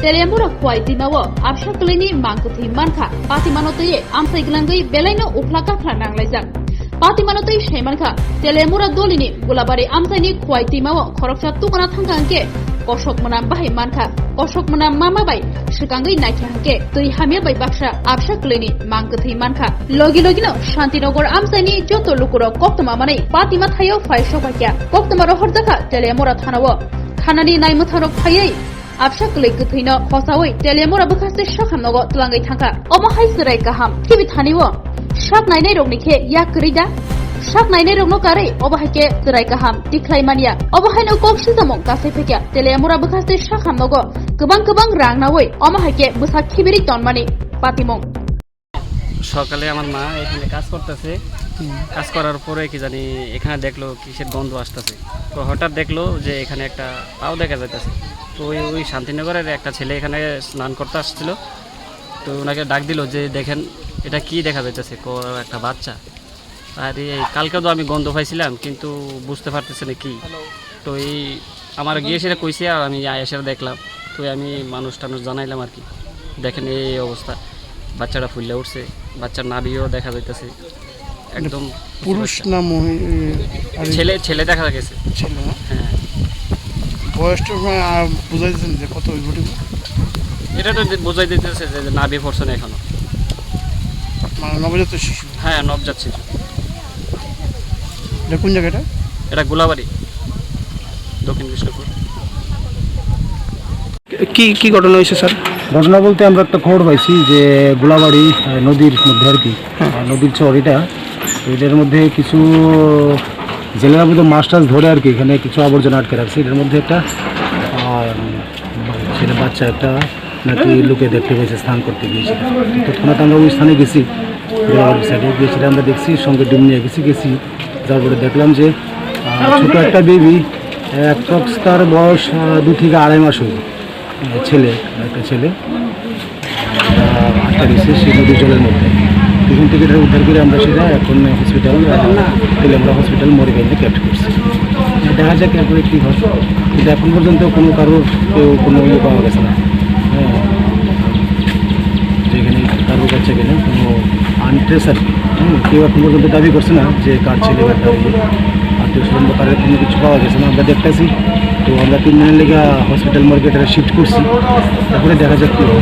Telemura Kwai Dimawo, Abshaklini Mankuthi Manka, Patimanote, Amsaglangi, Beleno, Uplaka Planang Lazak. Patimanote Shemanka, Telemura Dolini, Gulabari Amsani, Kwai Dimawo, Koroksa Tukana Tanganke, Koshok Manam Bahi Manka, Koshok Manam Mama Bay, Shikangi Nakanke, Tui Hamir by Baksha, Abshaklini, Mankuthi Manka, Logino, Shantinogor Amsani, Joto Lukuro, Koptamamani, Patimathayo, Faishopakia, Koptamaro Hordaka, Telemura Tanawo, Kanani Naimutaro Paye. Abshakle Gupino, Hosaway, Telemura Bukas Shakanogo, Tlangai Tanka, Omahai Sirai Kaham, Kibitaniwo, Shak Nine Nike, Yakrida, Shak Nine Nokare, Obahake, Sirai Kaham, Declaimania, Obahano Kokshizamo, Gasepeka, Telemura Bukas Shakanogo, Kubang Rangnaway, Omahake, Busak Kibiriton money, Patimong. সকালে আমার মা এখানে কাজ করতেছে কাজ করার পরে কি জানি এখানে দেখলো কিসের গন্ধ আসতেছে তো হঠাৎ দেখলো যে এখানে একটা পাও দেখা যাইতেছে তো ওই শান্তিনগরের একটা ছেলে এখানে স্নান করতে আসছিল তো ওনাকে ডাক দিল যে দেখেন এটা কি দেখা যাইতেছে একটা বাচ্চা আর এই কালকে তো আমি গন্ধ পাইছিলাম কিন্তু বুঝতে পারতেছি না কি তো এই আমার গিয়ে সেটা কইছে আর আমি এসে দেখলাম তো আমি মানুষ জানাইলাম আর কি দেখেন এই অবস্থা বাচ্চাটা ফুলে উঠছে বাচ্চার নাভিও দেখা যাইতেছে একদম পুরুষ না ছেলে দেখা গেছে হ্যাঁ বয়সটা বোঝাই দিচ্ছেন যে কত এটা তো বোঝাই দিতেছে যে নাভি পড়ছে না এখনো মানে নবজাত শিশু হ্যাঁ নবজাত শিশু এটা কোন জায়গাটা এটা গোলাবাড়ি দক্ষিণ কৃষ্ণপুর কি কি ঘটনা হয়েছে স্যার ঘটনা বলতে আমরা একটা খবর পাইছি যে গোলাবাড়ি নদীর মধ্যে আর কি নদীর চর এটার মধ্যে কিছু জেলেরা মধ্যে মাছ টাছ ধরে আর কি এখানে কিছু আবর্জনা আটকে রাখছে এটার মধ্যে একটা সেটা বাচ্চা একটা নাকি লোকে দেখতে পেয়েছে স্নান করতে গিয়েছিল তৎক্ষণাৎ আমরা ওই স্থানে গেছি গোলাবাড়ির সাইডে গিয়ে সেটা আমরা দেখছি সঙ্গে ডিম নিয়ে গেছি তারপরে দেখলাম যে ছোটো একটা বেবি অ্যাপ্রক্স তার বয়স 2 থেকে 2.5 মাস হয়েছে একটা ছেলে আটকা দিচ্ছে সেই নদী জলের মধ্যে এখান থেকে এটা উদ্ধার করে আমরা সেটা এখন হসপিটাল তেলেমরা হসপিটাল মরিগাঁইতে ক্যাপ্ট করছি দেখা যাক এরপরে কী হয় কিন্তু এখন পর্যন্ত কোনো কারোর কোনো ইয়ে পাওয়া গেছে না হ্যাঁ যেখানে কারোর কাছে গেলে কোনো আনট্রেস আর কি কেউ এখন পর্যন্ত দাবি করছে না যে কার ছেলে বা কার আত্মীয় স্বজন বা কারোর কোনো কিছু পাওয়া গেছে না আমরা দেখতেছি তো আমরা 3 দিনের লেগে হসপিটাল মার্কেটে শিফট করছি তারপরে দেখা যাক কী হবে